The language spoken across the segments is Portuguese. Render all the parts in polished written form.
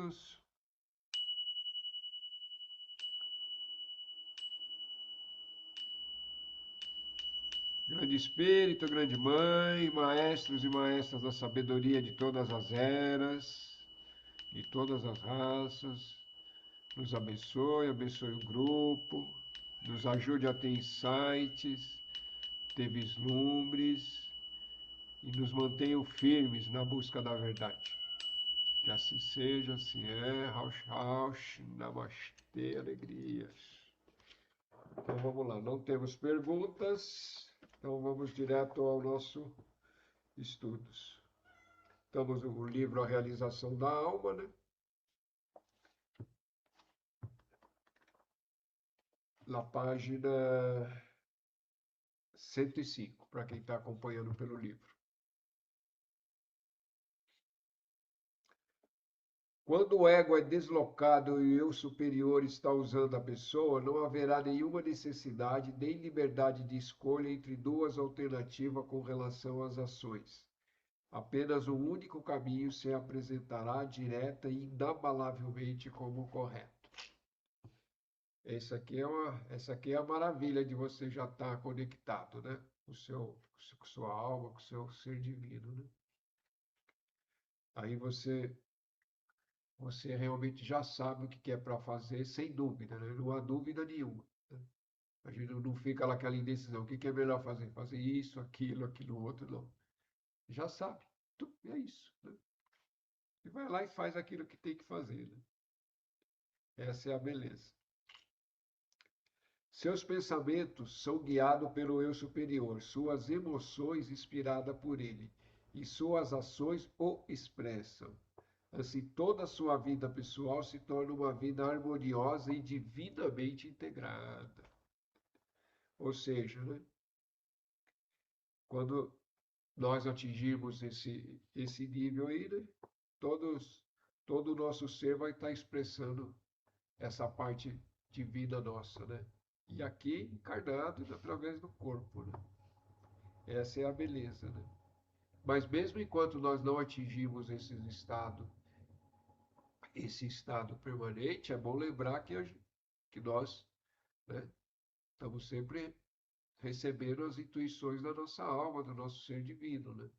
todos. Grande Espírito, Grande Mãe, maestros e maestras da sabedoria de todas as eras, de todas as raças, nos abençoe, abençoe o grupo, nos ajude a ter insights, ter vislumbres e nos mantenham firmes na busca da verdade. Que assim seja, assim é. Rauch, Rauch, Namastê, alegrias. Então vamos lá, não temos perguntas, então vamos direto ao nosso estudos. Estamos no livro A Realização da Alma, né? Na página 105, para quem está acompanhando pelo livro. Quando o ego é deslocado e o eu superior está usando a pessoa, não haverá nenhuma necessidade nem liberdade de escolha entre duas alternativas com relação às ações. Apenas um único caminho se apresentará direta e inabalavelmente como o correto. Essa aqui é a maravilha de você já estar conectado, né? Com sua alma, com o seu ser divino, né? Aí você realmente já sabe o que é para fazer, sem dúvida, né? Não há dúvida nenhuma, né? A gente não fica naquela indecisão. O que é melhor fazer? Fazer isso, aquilo outro, não. Já sabe. É isso, né? E vai lá e faz aquilo que tem que fazer, né? Essa é a beleza. Seus pensamentos são guiados pelo eu superior, suas emoções inspiradas por ele, e suas ações o expressam. Assim, toda a sua vida pessoal se torna uma vida harmoniosa e divinamente integrada. Ou seja, né, quando nós atingirmos esse nível aí, né, todo o nosso ser vai estar expressando essa parte divina nossa, né? E aqui encarnado através do corpo, né? Essa é a beleza, né? Mas mesmo enquanto nós não atingimos esse estado permanente, é bom lembrar que nós, né, estamos sempre recebendo as intuições da nossa alma, do nosso ser divino, né?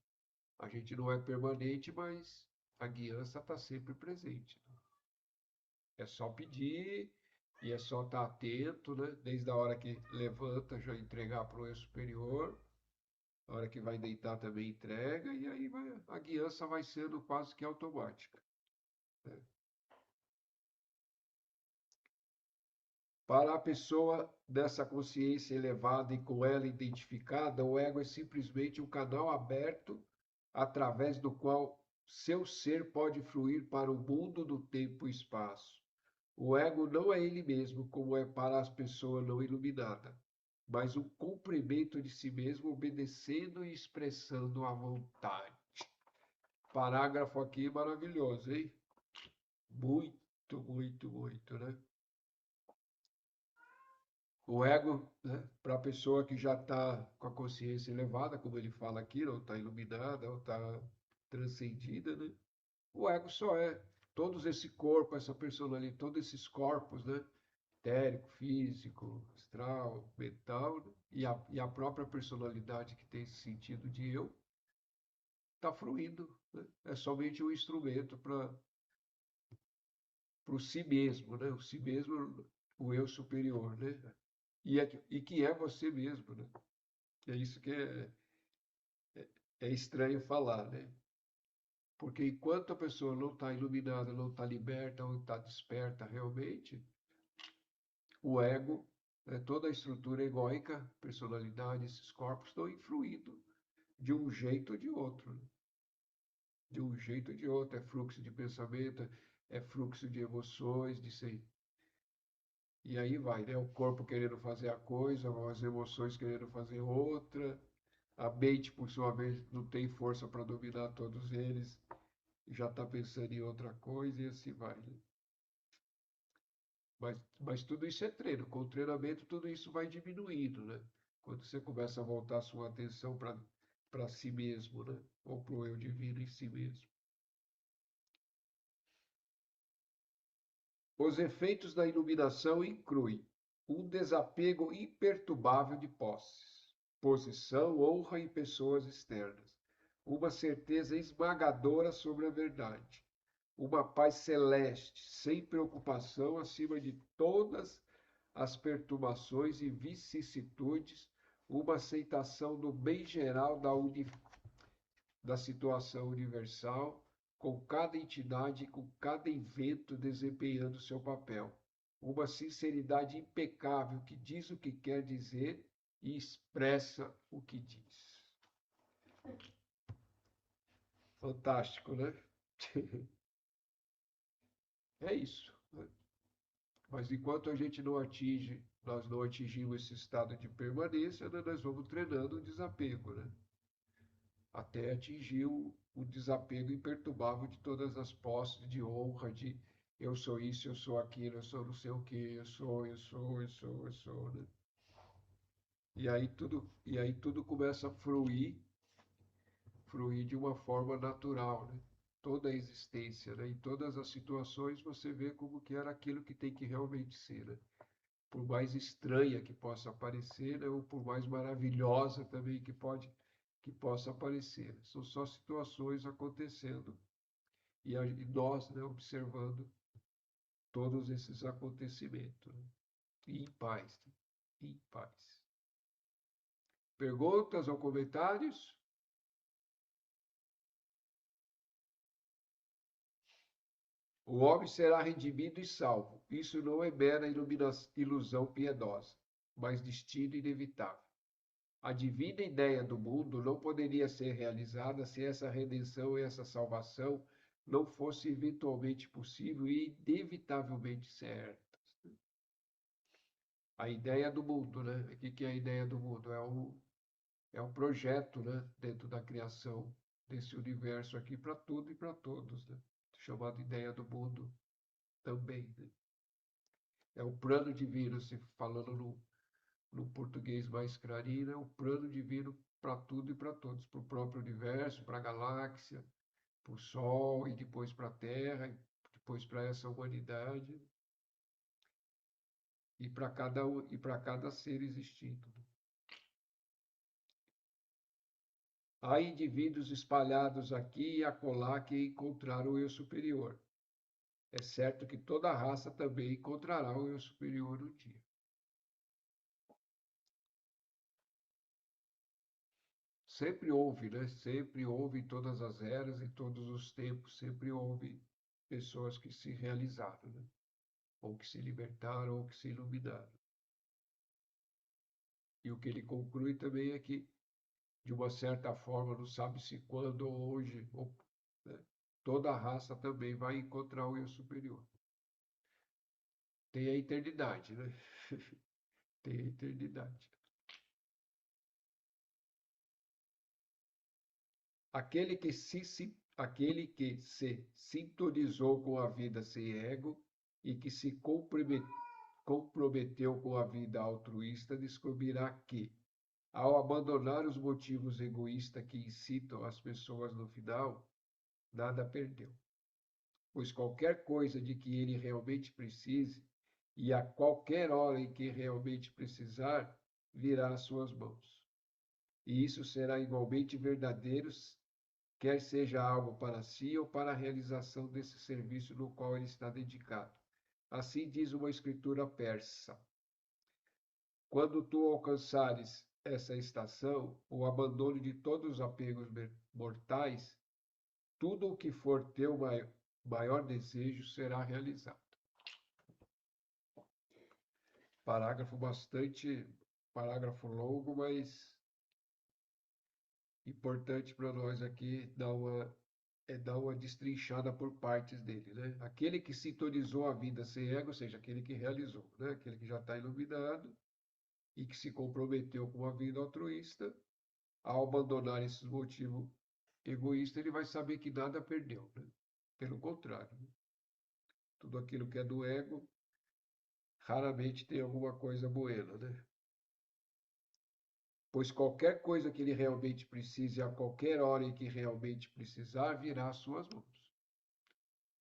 A gente não é permanente, mas a guiança está sempre presente, né? É só pedir e é só estar atento, né? Desde a hora que levanta, já entregar para o eu superior. A hora que vai deitar também entrega, e aí a guiança vai sendo quase que automática, né? Para a pessoa dessa consciência elevada e com ela identificada, o ego é simplesmente um canal aberto através do qual seu ser pode fluir para o mundo do tempo e espaço. O ego não é ele mesmo, como é para as pessoas não iluminadas, mas um complemento de si mesmo, obedecendo e expressando a vontade. Parágrafo aqui maravilhoso, hein? Muito, muito, muito, né? O ego, né, para a pessoa que já está com a consciência elevada, como ele fala aqui, ou está iluminada, ou está transcendida, né? O ego só é todos esse corpo, essa personalidade, todos esses corpos, né? Etérico, físico, astral, mental, né? E a própria personalidade que tem esse sentido de eu, está fluindo, né? É somente um instrumento para o si mesmo, né? O si mesmo, o eu superior, né? E que é você mesmo, né? É isso que é estranho falar, né? Porque enquanto a pessoa não está iluminada, não está liberta, não está desperta realmente, o ego, né, toda a estrutura egóica, personalidade, esses corpos estão influindo de um jeito ou de outro, né? De um jeito ou de outro. É fluxo de pensamento, é fluxo de emoções, de ser. E aí vai, né? O corpo querendo fazer a coisa, as emoções querendo fazer outra. A mente, por sua vez, não tem força para dominar todos eles, já está pensando em outra coisa e assim vai, né? Mas tudo isso é treino. Com o treinamento, tudo isso vai diminuindo, né? Quando você começa a voltar a sua atenção para si mesmo, né? Ou para o eu divino em si mesmo. Os efeitos da iluminação incluem um desapego imperturbável de posses, posição, honra e pessoas externas, uma certeza esmagadora sobre a verdade, uma paz celeste, sem preocupação acima de todas as perturbações e vicissitudes, uma aceitação do bem geral da situação universal, com cada entidade e com cada evento desempenhando seu papel. Uma sinceridade impecável que diz o que quer dizer e expressa o que diz. Fantástico, né? É isso, né? Mas enquanto a gente não atinge, nós não atingimos esse estado de permanência, né, nós vamos treinando o desapego, né? Até atingir o desapego imperturbável de todas as posses de honra, de eu sou isso, eu sou aquilo, eu sou não sei o que, eu sou, né? E aí tudo começa a fluir de uma forma natural, né? Toda a existência, né? Em todas as situações você vê como que era aquilo que tem que realmente ser, né? Por mais estranha que possa parecer, né? Ou por mais maravilhosa também que possa aparecer. São só situações acontecendo e nós, né, observando todos esses acontecimentos, né? E em paz, né? Em paz. Perguntas ou comentários? O homem será redimido e salvo. Isso não é mera ilusão piedosa, mas destino inevitável. A divina ideia do mundo não poderia ser realizada se essa redenção e essa salvação não fosse eventualmente possível e inevitavelmente certas. A ideia do mundo, né? O que é a ideia do mundo? É um projeto, né? Dentro da criação desse universo aqui para tudo e para todos, né? Chamado ideia do mundo também, né? É o plano divino, se falando no português mais clarinho, é o plano divino para tudo e para todos, para o próprio universo, para a galáxia, para o Sol e depois para a Terra, e depois para essa humanidade e para cada ser existindo. Há indivíduos espalhados aqui e acolá que encontraram o eu superior. É certo que toda raça também encontrará o eu superior um dia. Sempre houve, né? Sempre houve em todas as eras, em todos os tempos, sempre houve pessoas que se realizaram, né? Ou que se libertaram, ou que se iluminaram. E o que ele conclui também é que, de uma certa forma, não sabe se quando ou hoje, né? Toda a raça também vai encontrar o eu superior. Tem a eternidade, né? Tem a eternidade. Aquele que se sintonizou com a vida sem ego e que se comprometeu com a vida altruísta descobrirá que, ao abandonar os motivos egoístas que incitam as pessoas no final, nada perdeu. Pois qualquer coisa de que ele realmente precise, e a qualquer hora em que realmente precisar, virá às suas mãos. E isso será igualmente verdadeiro, quer seja algo para si ou para a realização desse serviço no qual ele está dedicado. Assim diz uma escritura persa: quando tu alcançares essa estação, o abandono de todos os apegos mortais, tudo o que for teu maior desejo será realizado. Parágrafo longo, mas importante para nós aqui dar uma destrinchada por partes dele, né? Aquele que sintonizou a vida sem ego, ou seja, aquele que realizou, né? Aquele que já está iluminado e que se comprometeu com a vida altruísta, ao abandonar esses motivos egoístas, ele vai saber que nada perdeu, né? Pelo contrário, né? Tudo aquilo que é do ego raramente tem alguma coisa buena, né? Pois qualquer coisa que ele realmente precise, a qualquer hora em que realmente precisar, virá às suas mãos.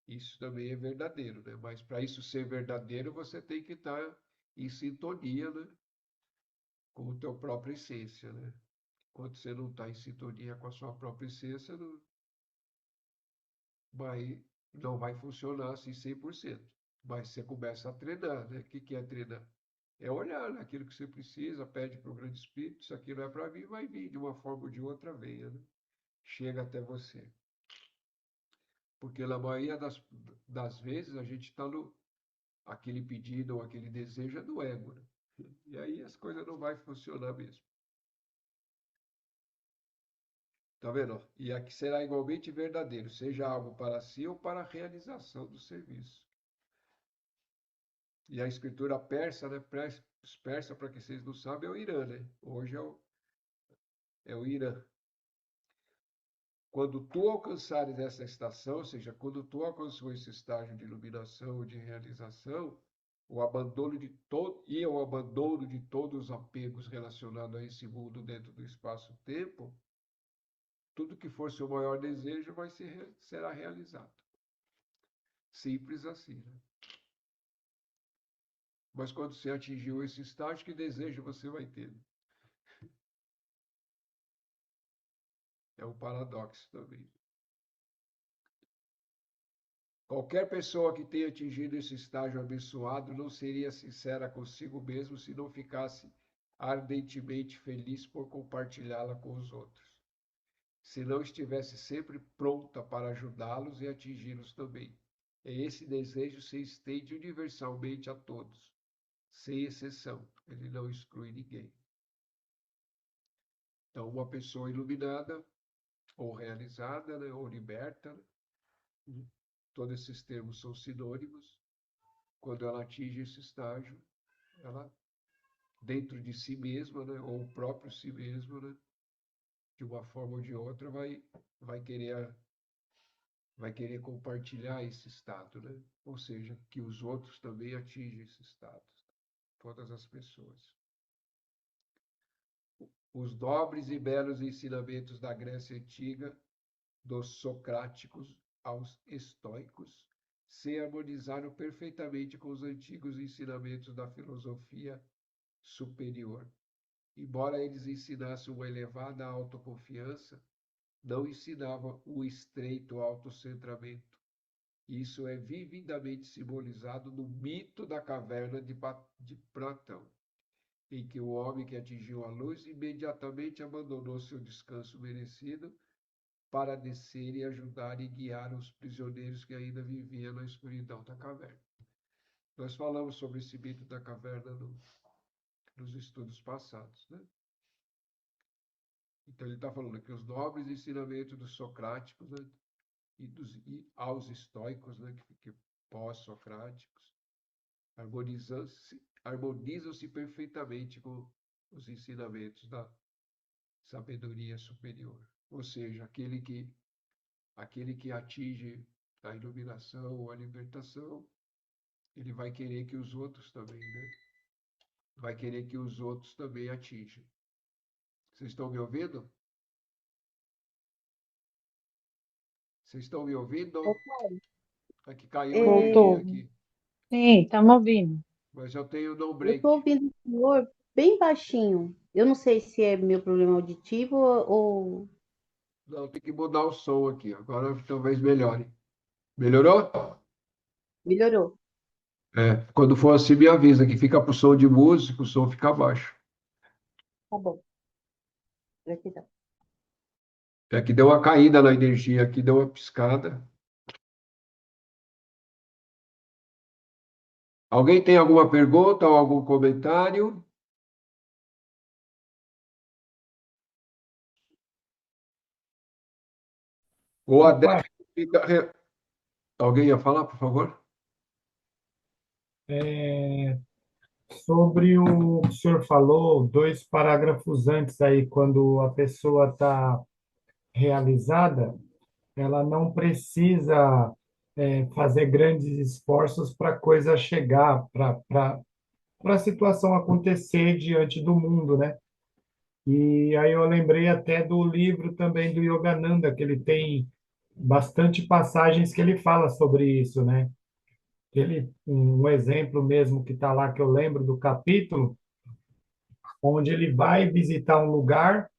Isso também é verdadeiro, né? Mas para isso ser verdadeiro, você tem que estar em sintonia, né? Com a tua própria essência, né? Quando você não está em sintonia com a sua própria essência, vai, não vai funcionar assim 100%. Mas você começa a treinar, né? O que é treinar? É olhar naquilo que você precisa, pede para o Grande Espírito, isso aqui não é para mim, vai vir de uma forma ou de outra, venha, né? Chega até você. Porque na maioria das vezes a gente está no aquele pedido ou aquele desejo é do ego, né? E aí as coisas não vai funcionar mesmo. Tá vendo? E aqui será igualmente verdadeiro, seja algo para si ou para a realização do serviço. E a escritura persa, né? Persa, para que vocês não sabem, é o Irã, né? Hoje é o Irã. Quando tu alcançares essa estação, ou seja, quando tu alcançou esse estágio de iluminação, de realização, o abandono de todo e o abandono de todos os apegos relacionados a esse mundo dentro do espaço-tempo, tudo que for seu maior desejo será realizado. Simples assim, né? Mas quando você atingiu esse estágio, que desejo você vai ter? É um paradoxo também. Qualquer pessoa que tenha atingido esse estágio abençoado não seria sincera consigo mesmo se não ficasse ardentemente feliz por compartilhá-la com os outros. Se não estivesse sempre pronta para ajudá-los e atingi-los também. E esse desejo se estende universalmente a todos, sem exceção. Ele não exclui ninguém. Então, uma pessoa iluminada, ou realizada, né, ou liberta, né, todos esses termos são sinônimos. Quando ela atinge esse estágio, ela, dentro de si mesma, né, ou o próprio si mesma, né, de uma forma ou de outra, vai querer, vai querer compartilhar esse estado, né? Ou seja, que os outros também atingem esse estado, todas as pessoas. Os nobres e belos ensinamentos da Grécia Antiga, dos socráticos aos estoicos, se harmonizaram perfeitamente com os antigos ensinamentos da filosofia superior. Embora eles ensinassem uma elevada autoconfiança, não ensinavam o estreito autocentramento. Isso é vividamente simbolizado no mito da caverna de Platão, em que o homem que atingiu a luz imediatamente abandonou seu descanso merecido para descer e ajudar e guiar os prisioneiros que ainda viviam na escuridão da caverna. Nós falamos sobre esse mito da caverna nos estudos passados, né? Então ele está falando que os nobres ensinamentos dos socráticos, né, e aos estoicos, né, que pós-socráticos, harmonizam-se perfeitamente com os ensinamentos da sabedoria superior. Ou seja, aquele que atinge a iluminação ou a libertação, ele vai querer que os outros também, né? Vai querer que os outros também atinjam. Vocês estão me ouvindo? Vocês estão me ouvindo? Aqui caiu a energia Voltou. aqui. Sim, estamos ouvindo. Mas eu tenho no Eu estou break. ouvindo o senhor bem baixinho. Eu não sei se é meu problema auditivo ou... Não, tem que mudar o som aqui. Agora talvez melhore. Melhorou? Melhorou. É, quando for assim, me avisa que fica pro som de música, o som fica baixo. Tá bom. Gratidão. É que deu uma caída na energia aqui, deu uma piscada. Alguém tem alguma pergunta ou algum comentário? Ou a Opa, Débora fica. Alguém ia falar, por favor? é, sobre o que o senhor falou, dois parágrafos antes aí, quando a pessoa está realizada, ela não precisa fazer grandes esforços para a coisa chegar, para a situação acontecer diante do mundo, né? E aí eu lembrei até do livro também do Yogananda, que ele tem bastante passagens que ele fala sobre isso, né? Um exemplo mesmo que está lá, que eu lembro do capítulo, onde ele vai visitar um lugar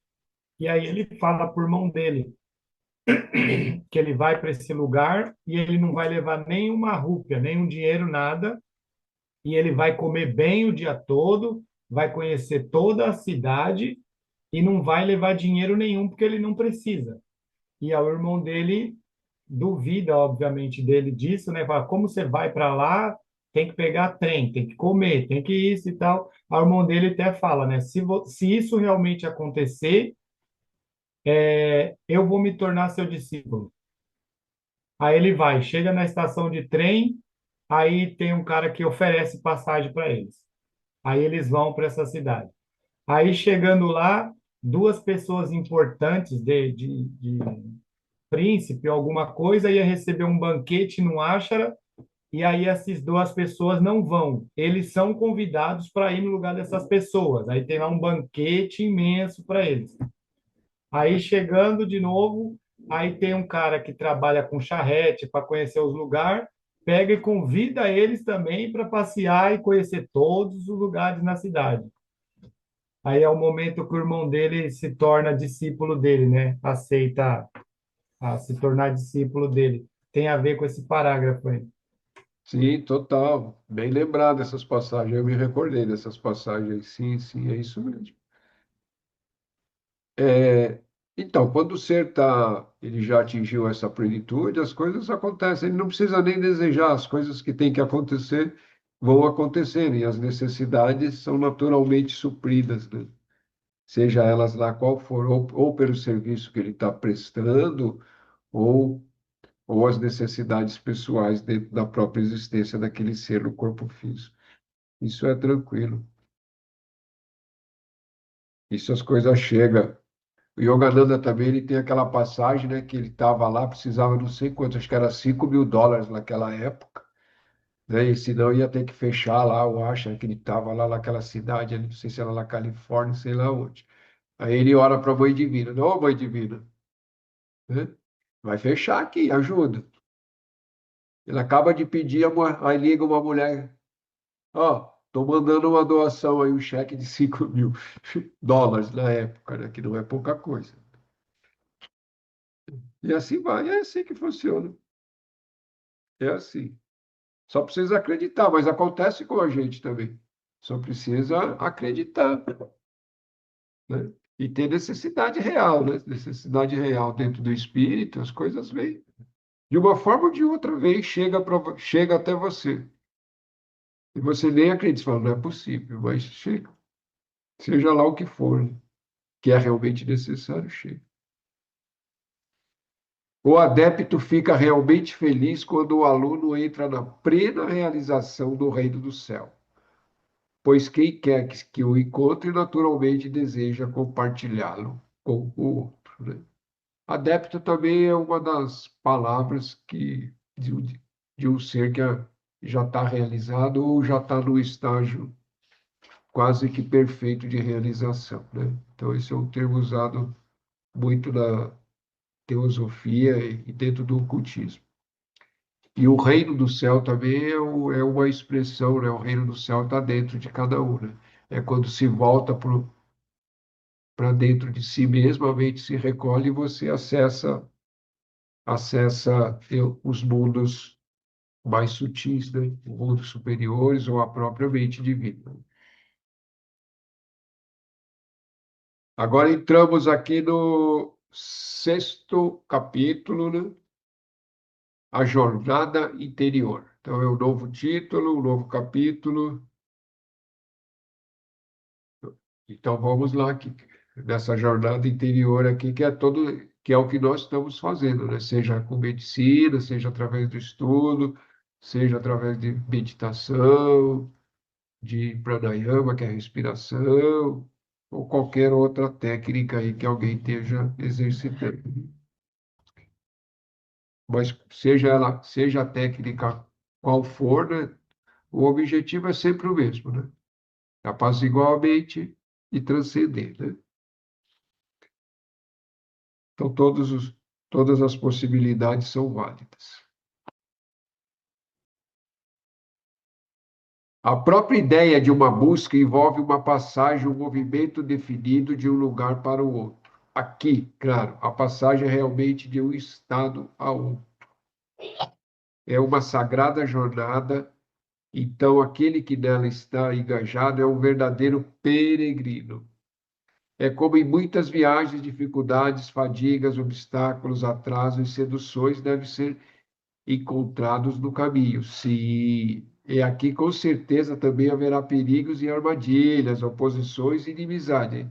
e aí ele fala por mão dele que ele vai para esse lugar e ele não vai levar nenhuma rúpia, nenhum dinheiro, nada, e ele vai comer bem o dia todo, vai conhecer toda a cidade e não vai levar dinheiro nenhum porque ele não precisa. E aí o irmão dele duvida, obviamente, dele disso, né? Fala, como você vai para lá? Tem que pegar trem, tem que comer, tem que isso e tal. Aí o irmão dele até fala, né? Se isso realmente acontecer, eu vou me tornar seu discípulo. Aí ele vai, chega na estação de trem, aí tem um cara que oferece passagem para eles. Aí eles vão para essa cidade. Aí chegando lá, duas pessoas importantes de príncipe, alguma coisa, ia receber um banquete no Ashara, e aí essas duas pessoas não vão. Eles são convidados para ir no lugar dessas pessoas. Aí tem lá um banquete imenso para eles. Aí chegando de novo, aí tem um cara que trabalha com charrete para conhecer os lugares, pega e convida eles também para passear e conhecer todos os lugares na cidade. Aí é o momento que o irmão dele se torna discípulo dele, né? Aceita a se tornar discípulo dele. Tem a ver com esse parágrafo aí. Sim, total. Bem lembrado essas passagens. Eu me recordei dessas passagens. Sim, sim, é isso mesmo. É, então, quando o ser ele já atingiu essa plenitude, as coisas acontecem. Ele não precisa nem desejar. As coisas que têm que acontecer vão acontecer e as necessidades são naturalmente supridas, né? Seja elas lá qual for, ou pelo serviço que ele está prestando, ou, ou as necessidades pessoais dentro da própria existência daquele ser no corpo físico. Isso é tranquilo. Isso as coisas chegam. O Yogananda também, ele tem aquela passagem, né, que ele estava lá, precisava não sei quanto, acho que era US$ 5.000 naquela época, né, e senão ia ter que fechar lá o Ashram, que ele estava lá naquela cidade, ali, não sei se era na Califórnia, sei lá onde. Aí ele ora para a Mãe Divina, não, Mãe Divina, né, vai fechar aqui, ajuda. Ele acaba de pedir, aí liga uma mulher, ó, tô mandando uma doação aí, um cheque de US$ 5.000 na época, né, que não é pouca coisa. E assim vai, é assim que funciona. É assim. Só precisa acreditar, mas acontece com a gente também. Só precisa acreditar, né? E ter necessidade real, né? Necessidade real dentro do espírito, as coisas vêm. De uma forma ou de outra, vem, chega até você. E você nem acredita, fala, não é possível, mas chega. Seja lá o que for, né? Que é realmente necessário, chega. O adepto fica realmente feliz quando o aluno entra na plena realização do reino do céu, pois quem quer que o encontre naturalmente deseja compartilhá-lo com o outro, né? Adepto também é uma das palavras de um ser que já está realizado ou já está no estágio quase que perfeito de realização, né? Então, esse é um termo usado muito na teosofia e dentro do ocultismo. E o reino do céu também é uma expressão, né? O reino do céu está dentro de cada um, né? É quando se volta para dentro de si mesmo, a mente se recolhe e você acessa os mundos mais sutis, né? Os mundos superiores ou a própria mente divina. Agora entramos aqui no sexto capítulo, né? A jornada interior. Então, é um novo título, um novo capítulo. Então, vamos lá, aqui, nessa jornada interior aqui, que é o que nós estamos fazendo, né? Seja com medicina, seja através do estudo, seja através de meditação, de pranayama, que é a respiração, ou qualquer outra técnica aí que alguém esteja exercitando. Mas seja a técnica qual for, né? O objetivo é sempre o mesmo, né? Apaziguar a mente e transcender, né? Então, Todas as possibilidades são válidas. A própria ideia de uma busca envolve uma passagem, um movimento definido de um lugar para o outro. Aqui, claro, a passagem é realmente de um estado a outro. É uma sagrada jornada, então aquele que nela está engajado é um verdadeiro peregrino. É como em muitas viagens, dificuldades, fadigas, obstáculos, atrasos e seduções devem ser encontrados no caminho. Sim, e aqui com certeza também haverá perigos e armadilhas, oposições e inimizade.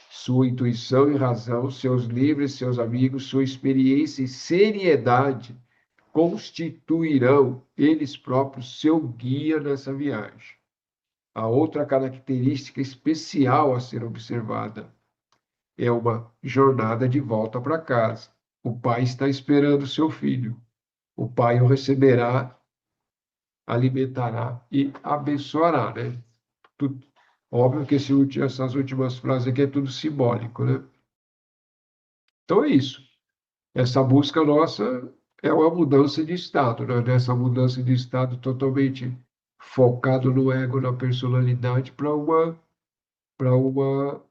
Sua intuição e razão, seus livros, seus amigos, sua experiência e seriedade constituirão eles próprios seu guia nessa viagem. A outra característica especial a ser observada é uma jornada de volta para casa. O pai está esperando seu filho. O pai o receberá, alimentará e abençoará, né? Óbvio que essas últimas frases aqui é tudo simbólico, né? Então é isso. Essa busca nossa é uma mudança de estado, né? Dessa mudança de estado totalmente focado no ego, na personalidade, para uma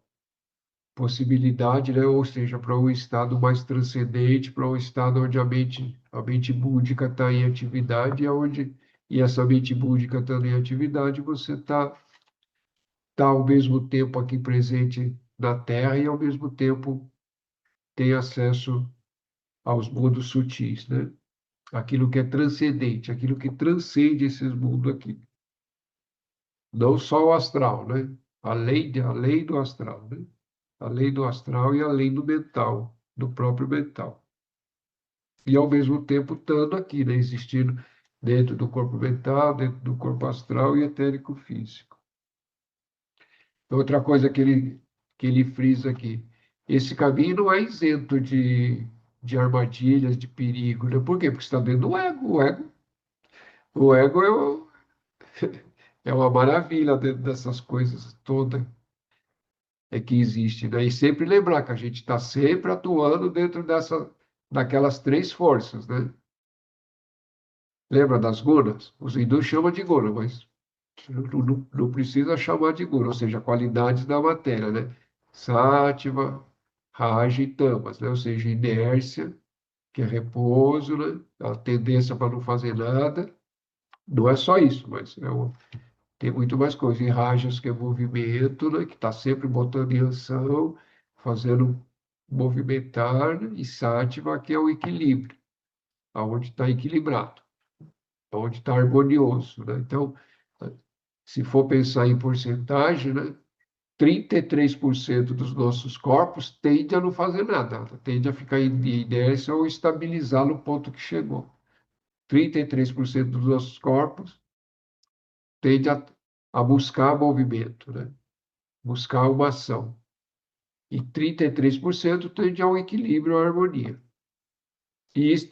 possibilidade, né? Ou seja, para um estado mais transcendente, para um estado onde a mente búdica está em atividade, e essa mente búdica estando em atividade, você tá ao mesmo tempo aqui presente na Terra e ao mesmo tempo tem acesso aos mundos sutis, né? Aquilo que é transcendente, aquilo que transcende esses mundos aqui. Não só o astral, né? A lei do astral, né? A lei do astral e a lei do mental, do próprio mental. E ao mesmo tempo estando aqui, né? Existindo dentro do corpo mental, dentro do corpo astral e etérico físico. Outra coisa que ele frisa aqui, esse caminho não é isento de armadilhas, de perigo, né? Por quê? Porque está dentro do ego. O ego é uma maravilha dentro dessas coisas todas que existem, né? E sempre lembrar que a gente está sempre atuando dentro daquelas três forças, né? Lembra das gunas? Os hindus chamam de guna, mas não precisa chamar de guna, ou seja, qualidades da matéria, né? Sattva, Raja e Tamas, né? Ou seja, inércia, que é repouso, né? A tendência para não fazer nada. Não é só isso, mas tem muito mais coisa. E Rajas, que é movimento, né? Que está sempre botando em ação, fazendo movimentar, né? E Sattva, que é o equilíbrio, aonde está equilibrado, aonde está harmonioso, né? Então, se for pensar em porcentagem, né? 33% dos nossos corpos tende a não fazer nada, tende a ficar em inércia ou estabilizar no ponto que chegou. 33% dos nossos corpos tende a buscar movimento, né? Buscar uma ação. E 33% tende ao equilíbrio, à harmonia. E eles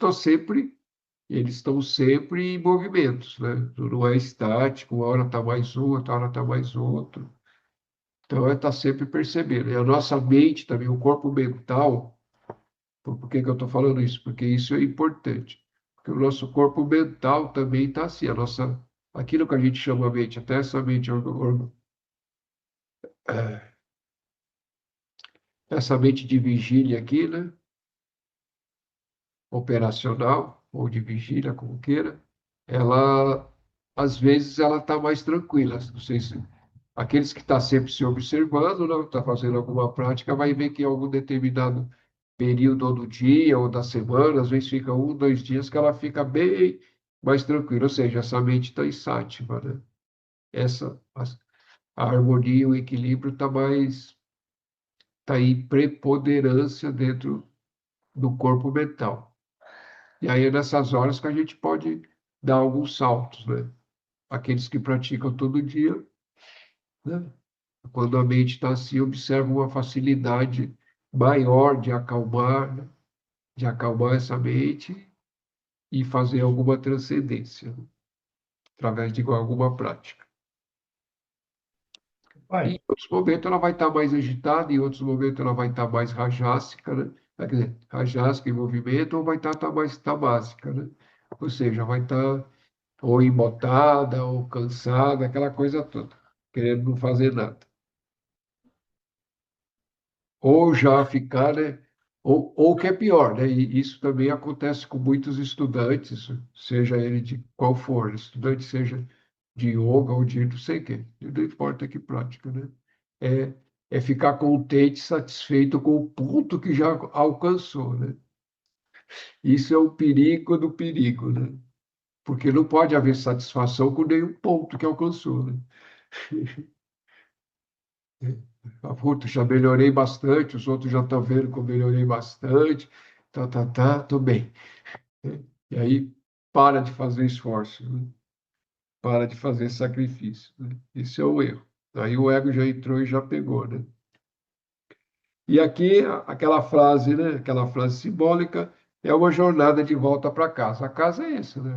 estão sempre em movimentos, né? Não é estático, uma hora está mais um, outra hora está mais outro. Então, é estar sempre percebendo. E a nossa mente também, o corpo mental, por que que eu estou falando isso? Porque isso é importante. Porque o nosso corpo mental também está assim, aquilo que a gente chama mente, até essa mente de vigília aqui, né? Operacional, ou de vigília, como queira, às vezes, ela está mais tranquila. Não sei se aqueles que estão sempre se observando, né? Está fazendo alguma prática, vai ver que em algum determinado período ou do dia ou da semana, às vezes fica 1, 2 dias que ela fica bem mais tranquila, ou seja, essa mente está em sátiva, né? A harmonia, o equilíbrio está em preponderância dentro do corpo mental. E aí é nessas horas que a gente pode dar alguns saltos, né? Aqueles que praticam todo dia, né? Quando a mente está assim, observa uma facilidade maior de acalmar, né? De acalmar essa mente e fazer alguma transcendência, né? Através de alguma prática. Pai, Em outros momentos ela vai estar mais agitada, em outros momentos ela vai estar mais rajássica, né? quer dizer, rajástica em movimento ou vai estar tamásica, né? Ou seja, vai estar ou embotada ou cansada, aquela coisa toda, querendo não fazer nada. Ou já ficar, né? Ou o que é pior, né? E isso também acontece com muitos estudantes, seja ele de qual for, estudante seja de yoga ou de não sei o quê, não importa que prática, né? É ficar contente, satisfeito com o ponto que já alcançou, né? Isso é o perigo do perigo, né? Porque não pode haver satisfação com nenhum ponto que alcançou, né? Ah, puta, já melhorei bastante, os outros já estão vendo que eu melhorei bastante, tô bem. E aí para de fazer esforço, né? Para de fazer sacrifício, né? Esse é o erro. Aí o ego já entrou e já pegou, né? E aqui aquela frase, né? Aquela frase simbólica é uma jornada de volta para casa. A casa é essa, né?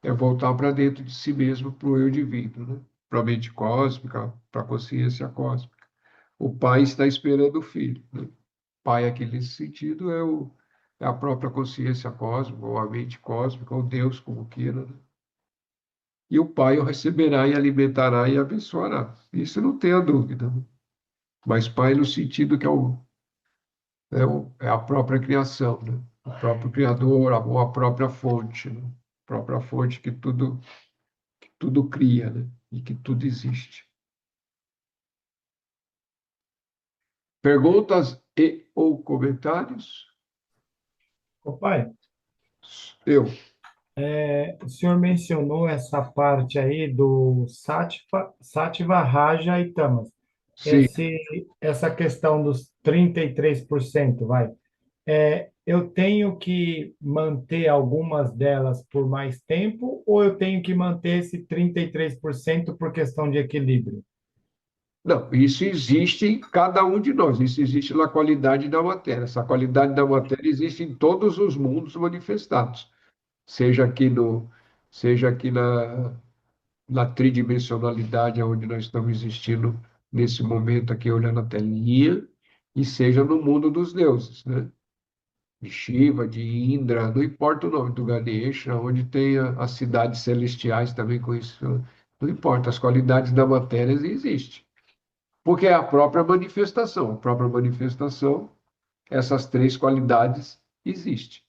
É voltar para dentro de si mesmo, para o eu divino, né? Para a mente cósmica, para a consciência cósmica. O pai está esperando o filho, né? Pai aqui nesse sentido é a própria consciência cósmica, ou a mente cósmica, ou Deus, como queira, né? E o pai o receberá e alimentará e abençoará. Isso não tenha dúvida, né? Mas pai no sentido que é a própria criação, né? O próprio Criador, ou a própria fonte, né? A própria fonte que tudo cria, né? E que tudo existe. Perguntas e ou comentários? Ô, pai, Eu. o senhor mencionou essa parte aí do Sattva, Raja e Tamas. Sim. Essa questão dos 33%, vai. Eu tenho que manter algumas delas por mais tempo ou eu tenho que manter esse 33% por questão de equilíbrio? Não, isso existe em cada um de nós, isso existe na qualidade da matéria. Essa qualidade da matéria existe em todos os mundos manifestados, seja aqui no, seja aqui na tridimensionalidade onde nós estamos existindo nesse momento aqui olhando a telinha, e seja no mundo dos deuses, né? De Shiva, de Indra, não importa o nome do Ganesha, onde tem as cidades celestiais também com isso, não importa, as qualidades da matéria existem. Porque é a própria manifestação. A própria manifestação, essas três qualidades existem.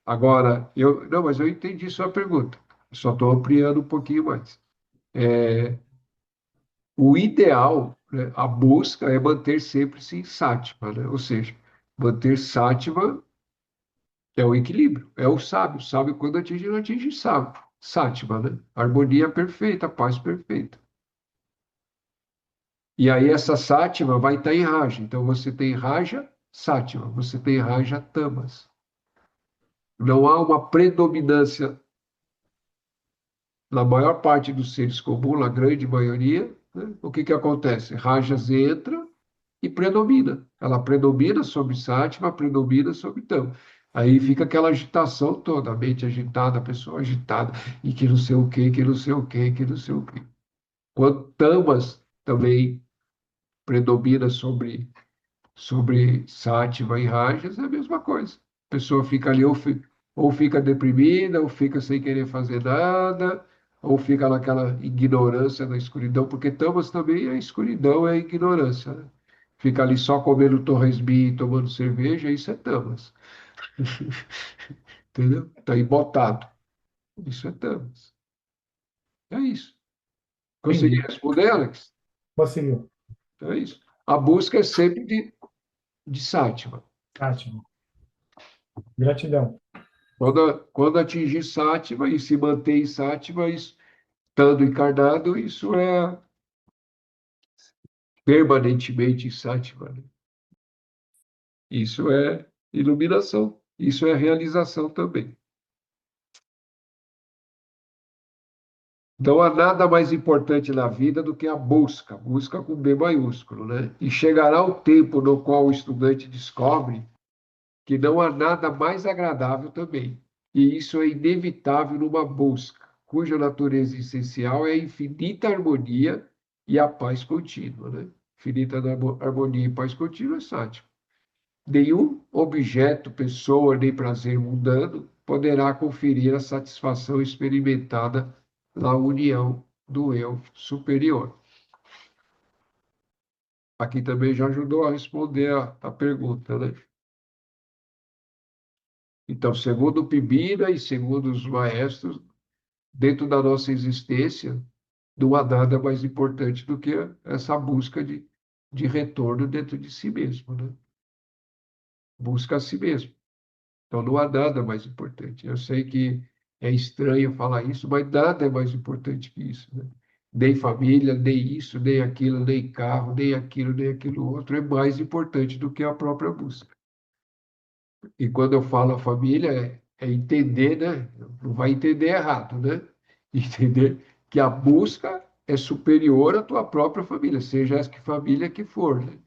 Agora, não, mas eu entendi sua pergunta. Só estou ampliando um pouquinho mais. O ideal, né, a busca é manter sempre-se em sátiva, né? Ou seja, manter sátiva é o equilíbrio, é o sábio. Sábio, quando atinge, não atinge sábio. Sátiva, né? Harmonia perfeita, paz perfeita. E aí essa sátima vai estar em Raja. Então você tem Raja, sátima, você tem Raja, tamas. Não há uma predominância na maior parte dos seres comuns, na grande maioria, né? O que acontece? Rajas entra e predomina. Ela predomina sobre sátima, predomina sobre tama. Aí fica aquela agitação toda, a mente agitada, a pessoa agitada, e que não sei o quê, que não sei o quê, que não sei o quê. Quando tamas também predomina sobre Sátiva e Rajas, é a mesma coisa. A pessoa fica ali ou fica deprimida, ou fica sem querer fazer nada, ou fica naquela ignorância da escuridão, porque Tamas também é escuridão, é ignorância, né? Fica ali só comendo torresminho e tomando cerveja, isso é Tamas. Entendeu? Está embotado. Isso é Tamas. É isso. Consegui Entendi. responder, Alex? Conseguiu. Então é isso. A busca é sempre de Sátiva. Ótimo. Gratidão. Quando atingir sátiva e se manter em sátiva, estando encarnado, isso é permanentemente em sátiva, né? Isso é iluminação, isso é realização também. Não há nada mais importante na vida do que a busca com B maiúsculo, né? E chegará o tempo no qual o estudante descobre que não há nada mais agradável também. E isso é inevitável numa busca, cuja natureza essencial é a infinita harmonia e a paz contínua, né? Infinita harmonia e paz contínua é sátima. nenhum objeto, pessoa nem prazer mundano poderá conferir a satisfação experimentada na união do eu superior. Aqui também já ajudou a responder a pergunta, né? Então, segundo o Pibira e segundo os maestros, dentro da nossa existência, não há nada mais importante do que essa busca de retorno dentro de si mesmo, né? Busca a si mesmo. Então, não há nada mais importante. Eu sei que é estranho falar isso, mas nada é mais importante que isso, né? Nem família, nem isso, nem aquilo, nem carro, nem aquilo outro é mais importante do que a própria busca. E quando eu falo a família, é entender, né? Não vai entender errado, né? Entender que a busca é superior à tua própria família, seja essa que família que for, né?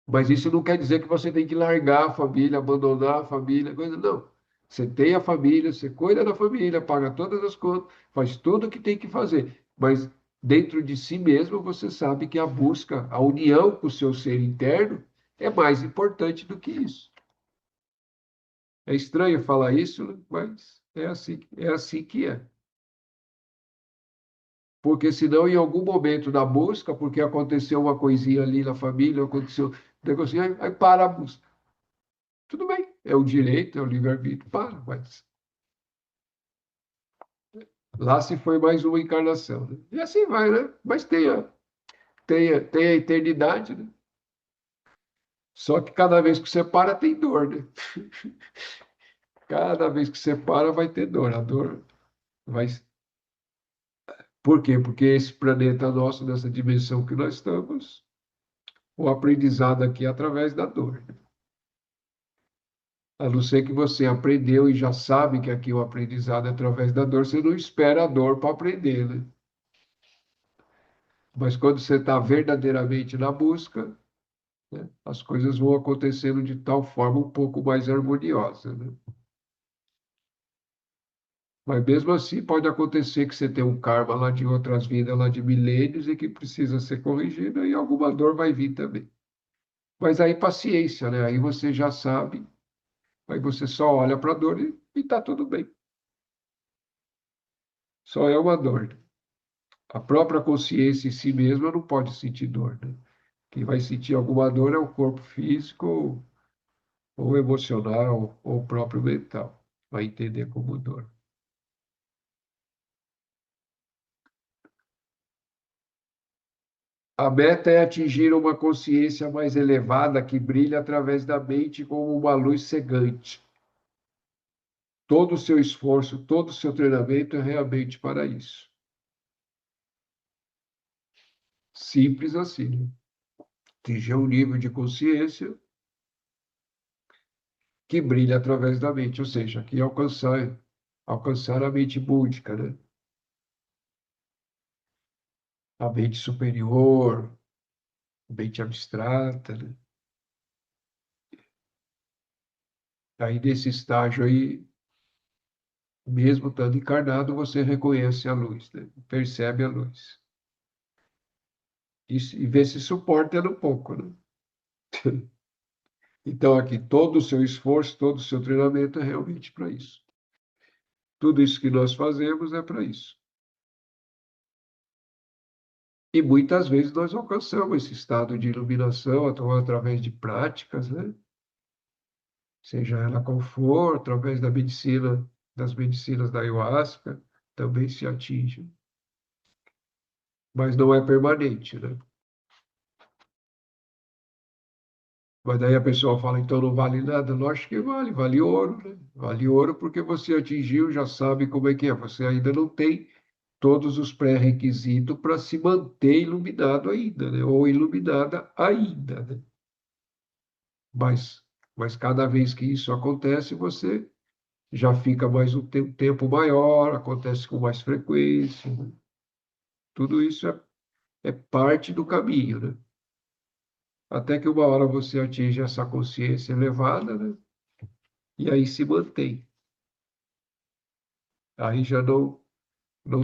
Mas isso não quer dizer que você tem que largar a família, abandonar a família, coisa, não. Você tem a família, você cuida da família, paga todas as contas, faz tudo o que tem que fazer. Mas dentro de si mesmo, você sabe que a busca, a união com o seu ser interno é mais importante do que isso. É estranho falar isso, né? Mas é assim que é. Porque senão, em algum momento da busca, porque aconteceu uma coisinha ali na família, aconteceu um negocinho, aí para a busca. Tudo bem, é o direito, é o livre-arbítrio, para, mas lá se foi mais uma encarnação, né? E assim vai, né? Mas tem a eternidade, né? Só que cada vez que você para, tem dor, né? Cada vez que você para, vai ter dor. A dor vai. Por quê? Porque esse planeta nosso, nessa dimensão que nós estamos, o aprendizado aqui é através da dor. A não ser que você aprendeu e já sabe que aqui o aprendizado é através da dor, você não espera a dor para aprender, né? Mas quando você está verdadeiramente na busca, né, as coisas vão acontecendo de tal forma um pouco mais harmoniosa, né? Mas mesmo assim pode acontecer que você tenha um karma lá de outras vidas, lá de milênios, e que precisa ser corrigido, e alguma dor vai vir também. Mas aí paciência, né? Aí você já sabe, aí você só olha para a dor e está tudo bem. Só é uma dor, né? A própria consciência em si mesma não pode sentir dor, né? Quem vai sentir alguma dor é o corpo físico ou emocional ou o próprio mental. Vai entender como dor. A meta é atingir uma consciência mais elevada que brilha através da mente como uma luz cegante. Todo o seu esforço, todo o seu treinamento é realmente para isso. Simples assim, né? Atingir um nível de consciência que brilha através da mente, ou seja, que alcançar a mente búdica, né? A mente superior, a mente abstrata, né? Aí nesse estágio aí, mesmo estando encarnado, você reconhece a luz, né? Percebe a luz. E vê se suporta ela um pouco, né? Então aqui, todo o seu esforço, todo o seu treinamento é realmente para isso. Tudo isso que nós fazemos é para isso. E muitas vezes nós alcançamos esse estado de iluminação através de práticas, né? Seja ela qual for, através da medicina, das medicinas da ayahuasca, também se atinge. Mas não é permanente, né? Mas daí a pessoa fala, então não vale nada? Lógico que vale, vale ouro, né? Vale ouro porque você atingiu, já sabe como é que é. Você ainda não tem todos os pré-requisitos para se manter iluminado ainda, né? Ou iluminada ainda, né? Mas, mas cada vez que isso acontece, você já fica mais um tempo maior, acontece com mais frequência, né? Tudo isso é parte do caminho, né? Até que uma hora você atinge essa consciência elevada, né? E aí se mantém. Aí já não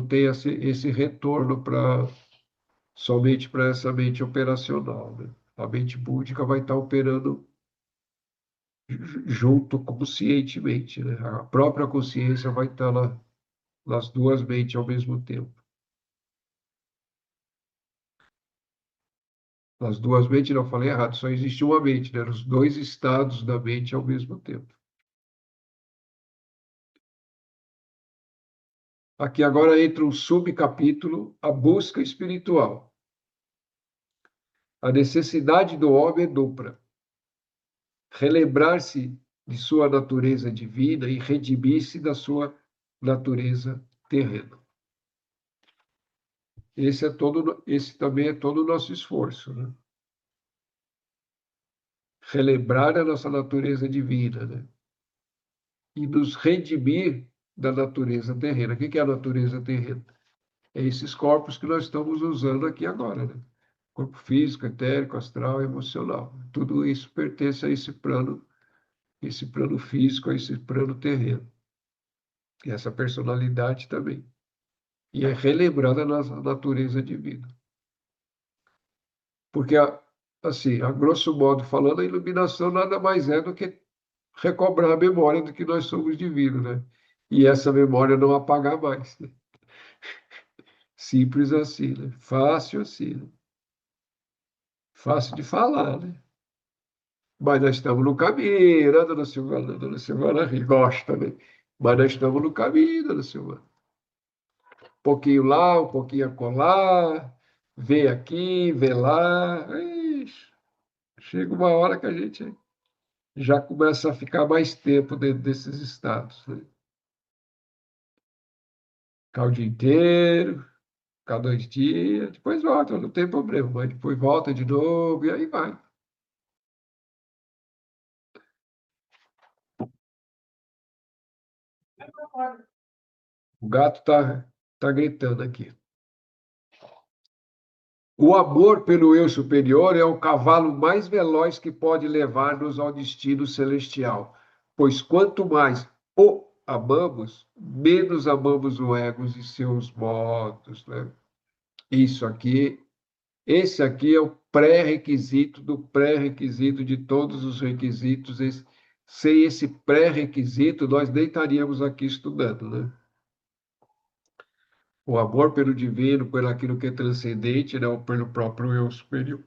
tem esse retorno somente para essa mente operacional, né? A mente búdica vai estar operando junto conscientemente, né? A própria consciência vai estar lá nas duas mentes ao mesmo tempo. Nas duas mentes, não falei errado, só existe uma mente, né? Os dois estados da mente ao mesmo tempo. Aqui agora entra um subcapítulo, a busca espiritual. A necessidade do homem é dupla: relembrar-se de sua natureza divina e redimir-se da sua natureza terrena. Esse também é todo o nosso esforço, né? Relembrar a nossa natureza divina, né? E nos redimir da natureza terrena. O que é a natureza terrena? É esses corpos que nós estamos usando aqui agora, né? Corpo físico, etérico, astral, emocional. Tudo isso pertence a esse plano físico, a esse plano terreno. E essa personalidade também. E é relembrar da nossa natureza divina. Porque, assim, a grosso modo falando, a iluminação nada mais é do que recobrar a memória do que nós somos divinos, né? E essa memória não apagar mais, né? Simples assim, né? Fácil assim, né? Fácil de falar, né? Mas nós estamos no caminho, né, dona Silvana? Dona Silvana gosta, né? Mas nós estamos no caminho, dona Silvana. Um pouquinho lá, um pouquinho acolá, vê aqui, vê lá. Ixi, chega uma hora que a gente já começa a ficar mais tempo dentro desses estados, né? Ficar o dia inteiro, ficar 2 dias, depois volta, não tem problema, mas depois volta de novo e aí vai. O gato tá gritando aqui. O amor pelo eu superior é o cavalo mais veloz que pode levar-nos ao destino celestial, pois quanto mais o amamos, menos amamos o ego e seus modos, né? Isso aqui, esse aqui é o pré-requisito do pré-requisito de todos os requisitos. Sem esse pré-requisito, nós nem estaríamos aqui estudando, né? O amor pelo divino, por aquilo que é transcendente, né? Ou pelo próprio eu superior,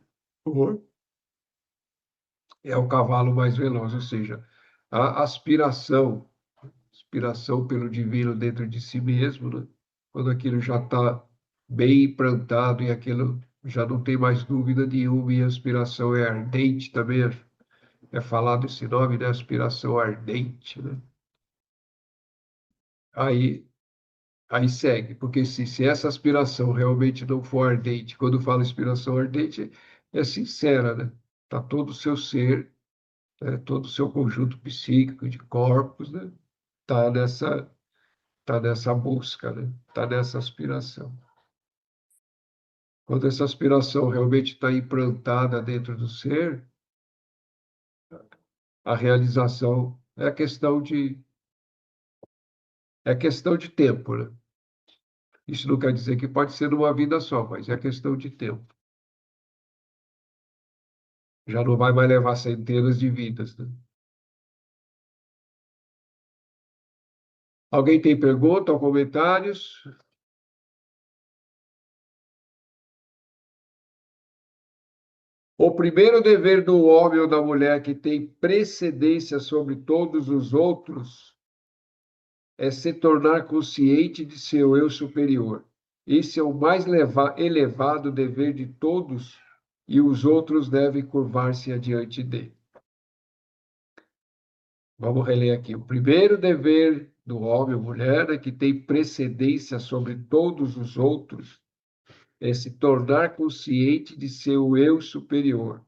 é o cavalo mais veloz, ou seja, a aspiração pelo divino dentro de si mesmo, né? Quando aquilo já está bem implantado e aquilo já não tem mais dúvida nenhuma, e a aspiração é ardente também, é falado esse nome, né? Aspiração ardente, né? Aí, aí segue, porque se essa aspiração realmente não for ardente, quando fala aspiração ardente, é sincera, né? Está todo o seu ser, todo o seu conjunto psíquico de corpos, né? Está nessa busca, né? Está nessa aspiração. Quando essa aspiração realmente está implantada dentro do ser, a realização é questão de tempo, né? Isso não quer dizer que pode ser numa vida só, mas é questão de tempo. Já não vai mais levar centenas de vidas, né? Alguém tem pergunta ou comentários? O primeiro dever do homem ou da mulher que tem precedência sobre todos os outros é se tornar consciente de seu eu superior. Esse é o mais elevado dever de todos e os outros devem curvar-se adiante dele. Vamos reler aqui. O primeiro dever do homem ou mulher que tem precedência sobre todos os outros é se tornar consciente de seu eu superior.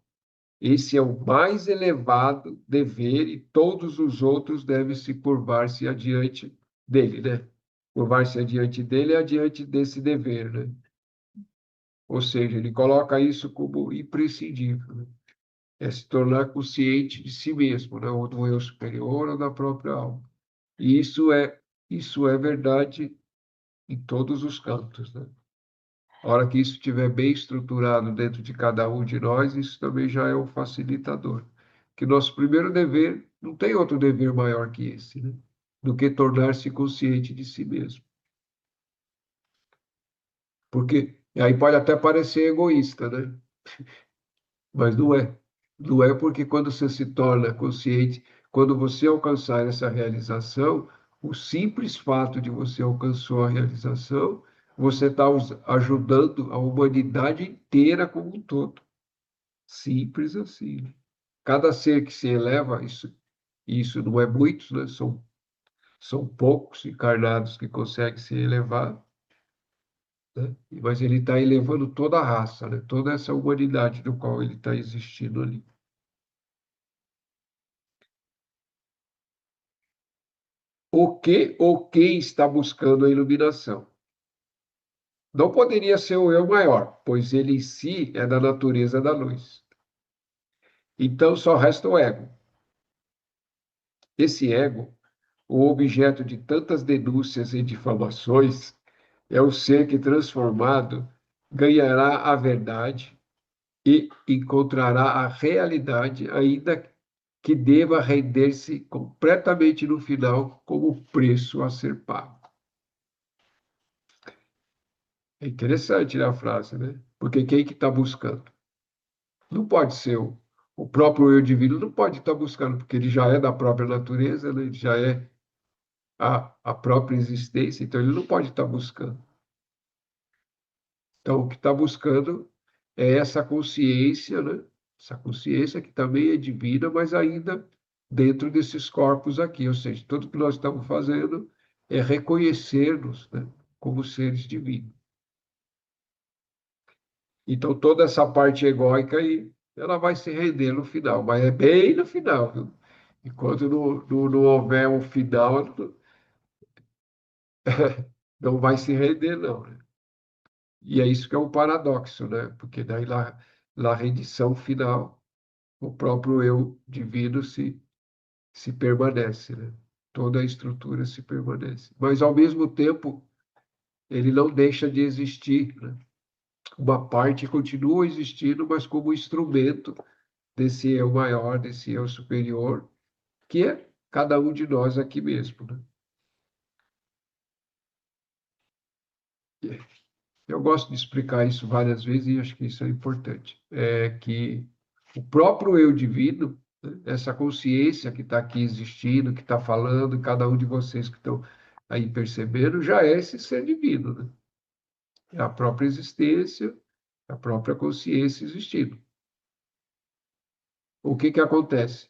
Esse é o mais elevado dever e todos os outros devem se curvar-se adiante dele, né? Curvar-se adiante dele é adiante desse dever, né? Ou seja, ele coloca isso como imprescindível, né? É se tornar consciente de si mesmo, né? Ou do eu superior ou da própria alma. E isso é verdade em todos os cantos, né? A hora que isso estiver bem estruturado dentro de cada um de nós, isso também já é um facilitador. Que nosso primeiro dever Não tem outro dever maior que esse, né? Do que tornar-se consciente de si mesmo. Porque aí pode até parecer egoísta, né? Mas não é. Não é porque quando você se torna consciente, quando você alcançar essa realização, o simples fato de você alcançou a realização, você está ajudando a humanidade inteira como um todo. Simples assim, né? Cada ser que se eleva, isso não é muitos, né? São poucos encarnados que conseguem se elevar, né? Mas ele está elevando toda a raça, né? Toda essa humanidade do qual ele está existindo ali. O que ou quem está buscando a iluminação? Não poderia ser o eu maior, pois ele em si é da natureza da luz. Então só resta o ego. Esse ego, o objeto de tantas denúncias e difamações, é o ser que, transformado, ganhará a verdade e encontrará a realidade, ainda que deva render-se completamente no final como preço a ser pago. É interessante, né, a frase, né? Porque quem que está buscando? Não pode ser o próprio eu divino, não pode estar buscando, porque ele já é da própria natureza, né? Ele já é a própria existência, então ele não pode estar buscando. Então, o que está buscando é essa consciência, né? Essa consciência que também é divina, mas ainda dentro desses corpos aqui. Ou seja, tudo que nós estamos fazendo é reconhecer-nos, né, como seres divinos. Então, toda essa parte egóica aí, ela vai se render no final, mas é bem no final, viu? Enquanto não houver um final, não vai se render, não, né? E é isso que é um paradoxo, né? Porque daí lá, na rendição final, o próprio eu divino se permanece, né? Toda a estrutura se permanece. Mas, ao mesmo tempo, ele não deixa de existir, né? Uma parte continua existindo, mas como instrumento desse eu maior, desse eu superior, que é cada um de nós aqui mesmo, né? Eu gosto de explicar isso várias vezes e acho que isso é importante. É que o próprio eu divino, né, essa consciência que está aqui existindo, que está falando, cada um de vocês que estão aí percebendo, já é esse ser divino, né? É a própria existência, a própria consciência existindo. O que que acontece?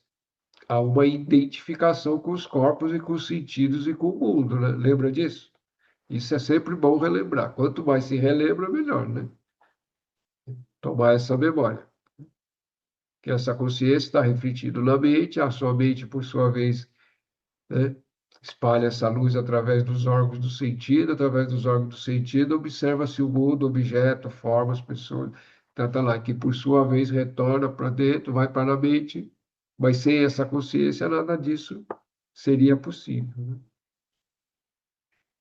Há uma identificação com os corpos e com os sentidos e com o mundo, né? Lembra disso? Isso é sempre bom relembrar. Quanto mais se relembra, melhor, né? Tomar essa memória. Que essa consciência está refletindo na mente, a sua mente, por sua vez, né, espalha essa luz através dos órgãos do sentido, através dos órgãos do sentido, observa-se o mundo, objeto, formas, pessoas, tá lá, que por sua vez retorna para dentro, vai para a mente, mas sem essa consciência, nada disso seria possível, né?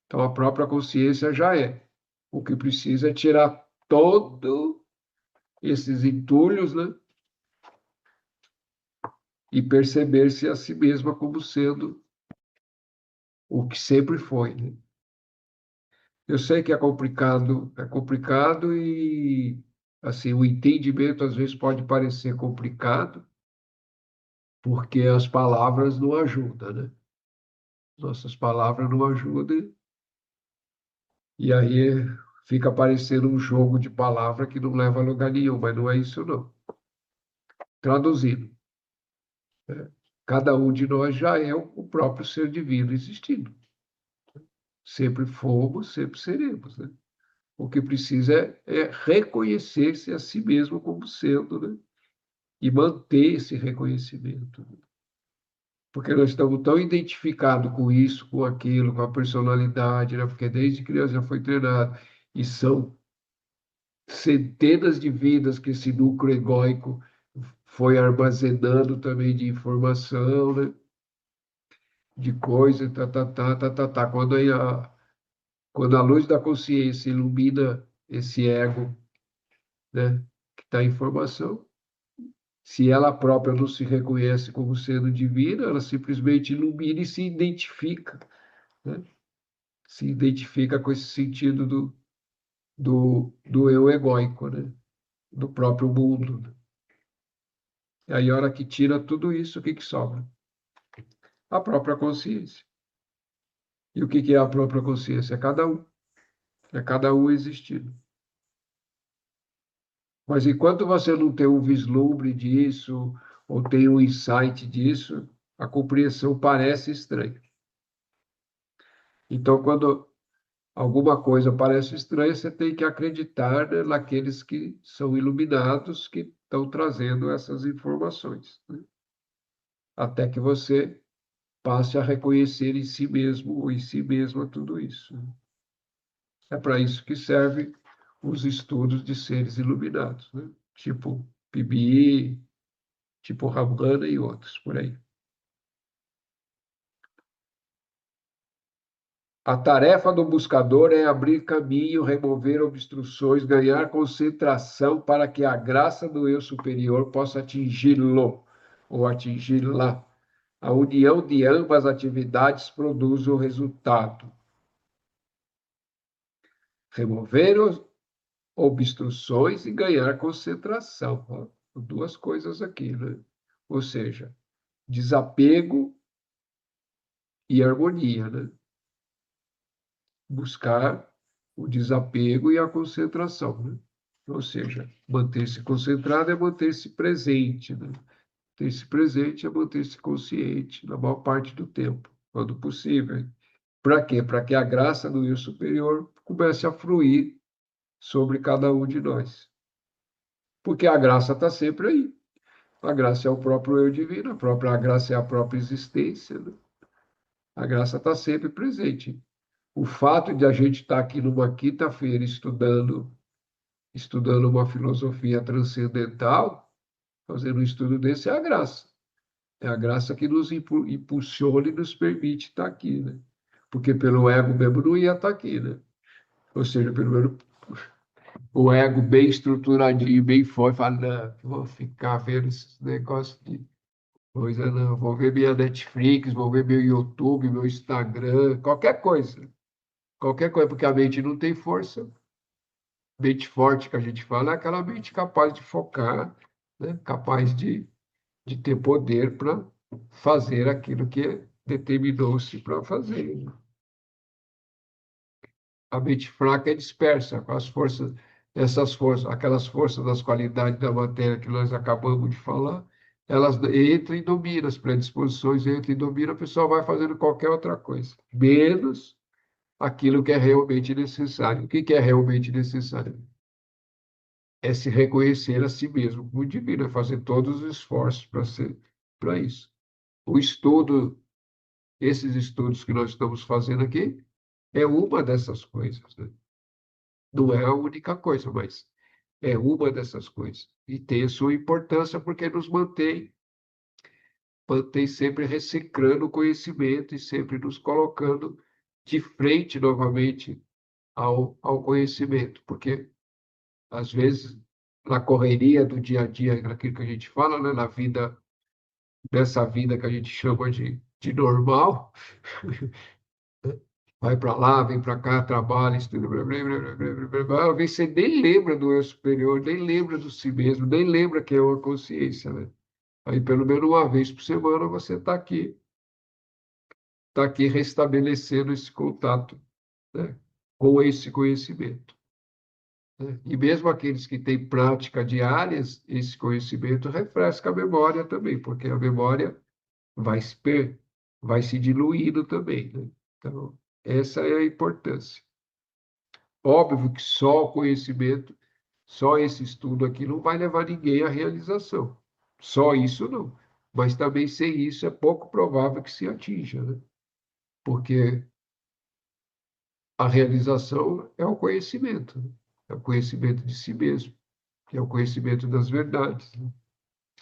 Então, a própria consciência já é. O que precisa é tirar todos esses entulhos, né? E perceber-se a si mesma como sendo o que sempre foi, né? Eu sei que é complicado e assim o entendimento às vezes pode parecer complicado, porque as palavras não ajudam, né? Nossas palavras não ajudam e aí fica parecendo um jogo de palavra que não leva a lugar nenhum, mas não é isso não. Traduzindo, cada um de nós já é o próprio ser divino existindo. Sempre fomos, sempre seremos, né? O que precisa é reconhecer-se a si mesmo como sendo, né? E manter esse reconhecimento. Porque nós estamos tão identificados com isso, com aquilo, com a personalidade, né? Porque desde criança já foi treinado. E são centenas de vidas que esse núcleo egóico foi armazenando também de informação, né? De coisa, tá, tá, tá, tá, tá, tá. Quando a luz da consciência ilumina esse ego, né? Que está em formação, Se ela própria não se reconhece como sendo divina, ela simplesmente ilumina e se identifica, né? Se identifica com esse sentido do eu egóico, né? Do próprio mundo, né? E aí, a hora que tira tudo isso, o que sobra? A própria consciência. E o que é a própria consciência? É cada um. É cada um existindo. Mas enquanto você não tem um vislumbre disso, ou tem um insight disso, a compreensão parece estranha. Então, quando alguma coisa parece estranha, você tem que acreditar, né, naqueles que são iluminados, que estão trazendo essas informações, né? Até que você passe a reconhecer em si mesmo ou em si mesma tudo isso, né? É para isso que servem os estudos de seres iluminados, né? Tipo PBI, tipo Ramana e outros por aí. A tarefa do buscador é abrir caminho, remover obstruções, ganhar concentração para que a graça do eu superior possa atingi-lo ou atingi-la. A união de ambas atividades produz o resultado. Remover obstruções e ganhar concentração. Ó, duas coisas aqui, né? Ou seja, desapego e harmonia, né? Buscar o desapego e a concentração, né? Ou seja, manter-se concentrado é manter-se presente, né? Manter-se presente é manter-se consciente na maior parte do tempo, quando possível. Para quê? Para que a graça do eu superior comece a fluir sobre cada um de nós. Porque a graça está sempre aí. A graça é o próprio eu divino, a graça é a própria existência, né? A graça está sempre presente. O fato de a gente estar aqui numa quinta-feira estudando uma filosofia transcendental, fazendo um estudo desse, é a graça. É a graça que nos impulsiona e nos permite estar aqui, né? Porque pelo ego mesmo não ia estar aqui, né? Ou seja, pelo menos o ego bem estruturadinho, bem forte, fala, não, vou ficar vendo esses negócios de coisa, não. Vou ver minha Netflix, vou ver meu YouTube, meu Instagram, qualquer coisa. Qualquer coisa, porque a mente não tem força. Mente forte que a gente fala é aquela mente capaz de focar, né? Capaz de ter poder para fazer aquilo que determinou-se para fazer, né? A mente fraca é dispersa, com as forças, essas forças, aquelas forças das qualidades da matéria que nós acabamos de falar, elas entram e dominam as predisposições, entram e dominam, a pessoa vai fazendo qualquer outra coisa, menos aquilo que é realmente necessário. O que é realmente necessário? É se reconhecer a si mesmo como divino, é fazer todos os esforços para isso. O estudo, esses estudos que nós estamos fazendo aqui, é uma dessas coisas, né? Não é a única coisa, mas é uma dessas coisas. E tem a sua importância porque nos mantém sempre reciclando o conhecimento e sempre nos colocando de frente novamente ao conhecimento. Porque, às vezes, na correria do dia a dia, naquilo que a gente fala, né, na vida, nessa vida que a gente chama de normal, vai para lá, vem para cá, trabalha, estuda, blá, blá, blá, blá, blá, blá, blá. Às vezes você nem lembra do eu superior, nem lembra do si mesmo, nem lembra que é uma consciência, né? Aí, pelo menos uma vez por semana, você está aqui restabelecendo esse contato, né, com esse conhecimento, né? E mesmo aqueles que têm prática diárias, esse conhecimento refresca a memória também, porque a memória vai vai se diluindo também, né? Então, essa é a importância. Óbvio que só o conhecimento, só esse estudo aqui não vai levar ninguém à realização. Só isso não. Mas também sem isso é pouco provável que se atinja, né? Porque a realização é o conhecimento, né? É o conhecimento de si mesmo, que é o conhecimento das verdades, né,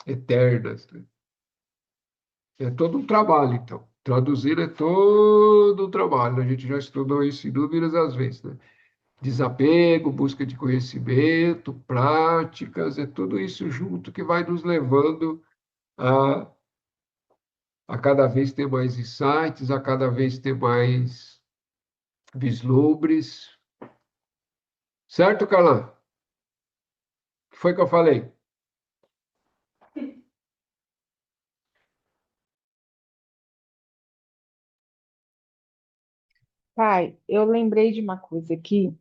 eternas, né? É todo um trabalho, então. Traduzir é todo um trabalho. A gente já estudou isso inúmeras vezes, né? Desapego, busca de conhecimento, práticas, é tudo isso junto que vai nos levando a, a cada vez ter mais insights, a cada vez ter mais vislumbres. Certo, Carlan? O que foi que eu falei? Pai, eu lembrei de uma coisa aqui,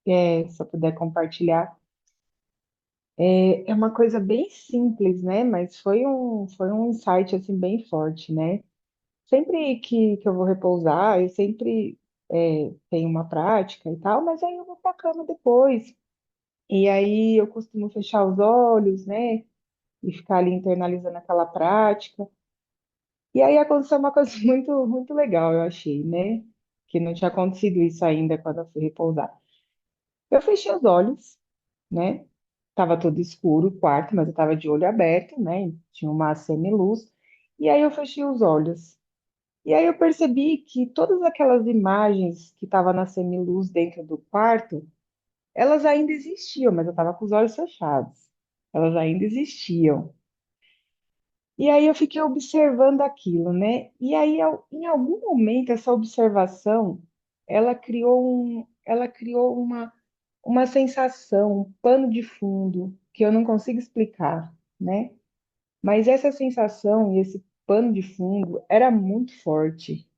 se eu puder compartilhar. É uma coisa bem simples, né? Mas foi um insight, assim, bem forte, né? Sempre que eu vou repousar, eu sempre tenho uma prática e tal, mas aí eu vou pra cama depois. E aí eu costumo fechar os olhos, né? E ficar ali internalizando aquela prática. E aí aconteceu uma coisa muito, muito legal, eu achei, né? Que não tinha acontecido isso ainda quando eu fui repousar. Eu fechei os olhos, né? Tava tudo escuro o quarto, mas eu tava de olho aberto, né? Tinha uma semi-luz. E aí eu fechei os olhos. E aí eu percebi que todas aquelas imagens que estavam na semi-luz dentro do quarto, elas ainda existiam, mas eu estava com os olhos fechados. Elas ainda existiam. E aí eu fiquei observando aquilo, né? E aí, em algum momento, essa observação, ela criou uma sensação, um pano de fundo, que eu não consigo explicar, né? Mas essa sensação e esse pano de fundo era muito forte.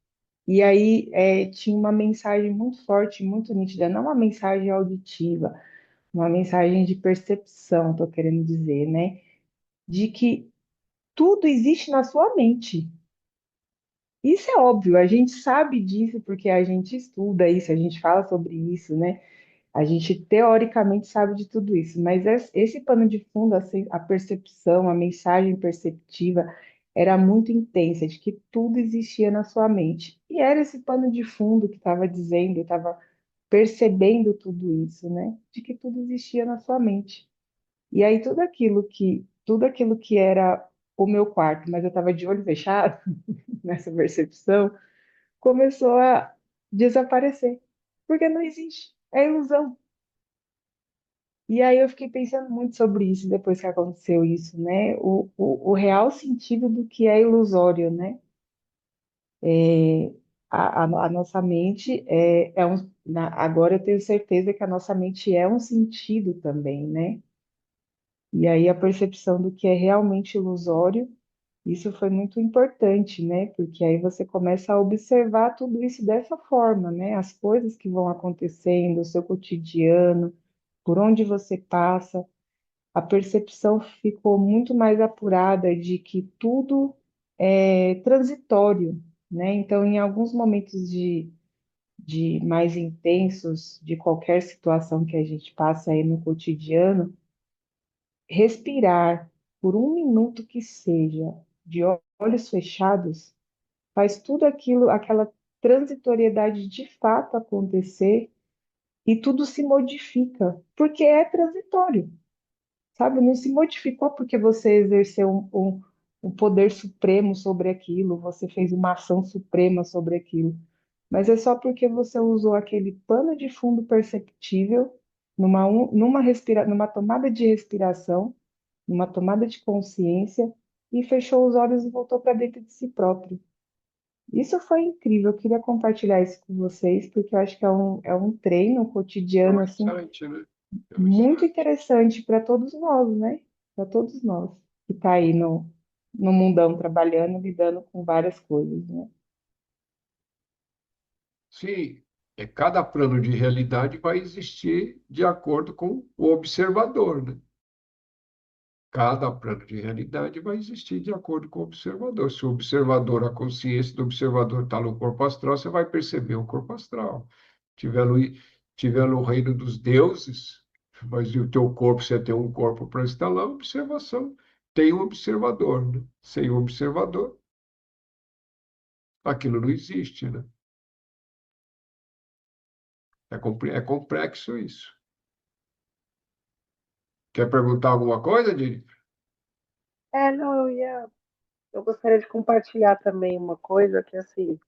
E aí tinha uma mensagem muito forte, muito nítida, não uma mensagem auditiva, uma mensagem de percepção, estou querendo dizer, né? De que tudo existe na sua mente. Isso é óbvio, a gente sabe disso porque a gente estuda isso, a gente fala sobre isso, né? A gente teoricamente sabe de tudo isso, mas esse pano de fundo, a percepção, a mensagem perceptiva era muito intensa, de que tudo existia na sua mente. E era esse pano de fundo que estava dizendo, estava percebendo tudo isso, né? De que tudo existia na sua mente. E aí tudo aquilo que era o meu quarto, mas eu estava de olho fechado nessa percepção, começou a desaparecer, porque não existe, é ilusão. E aí eu fiquei pensando muito sobre isso depois que aconteceu isso, né? O real sentido do que é ilusório, né? A nossa mente agora eu tenho certeza que a nossa mente é um sentido também, né? E aí a percepção do que é realmente ilusório, isso foi muito importante, né? Porque aí você começa a observar tudo isso dessa forma, né? As coisas que vão acontecendo, o seu cotidiano, por onde você passa, a percepção ficou muito mais apurada de que tudo é transitório, né? Então, em alguns momentos de mais intensos de qualquer situação que a gente passa aí no cotidiano, respirar por um minuto que seja, de olhos fechados, faz tudo aquilo, aquela transitoriedade de fato acontecer e tudo se modifica, porque é transitório. Sabe? Não se modificou porque você exerceu um poder supremo sobre aquilo, você fez uma ação suprema sobre aquilo. Mas é só porque você usou aquele pano de fundo perceptível numa tomada de respiração, numa tomada de consciência e fechou os olhos e voltou para dentro de si próprio. Isso foi incrível. Eu queria compartilhar isso com vocês, porque eu acho que é um treino É cotidiano um assim insight, né? É um muito insight. interessante para todos nós, né? Para todos nós que está aí no mundão trabalhando, lidando com várias coisas, né? Sim, cada plano de realidade vai existir de acordo com o observador, né? Cada plano de realidade vai existir de acordo com o observador. Se o observador, a consciência do observador está no corpo astral, você vai perceber o corpo astral. Tiver no, tiver no reino dos deuses, mas e o teu corpo, você tem um corpo para instalar, observação. Tem um observador, né? Sem o observador, aquilo não existe, né? É complexo isso. Quer perguntar alguma coisa, Dini? Não, eu gostaria de compartilhar também uma coisa que, assim,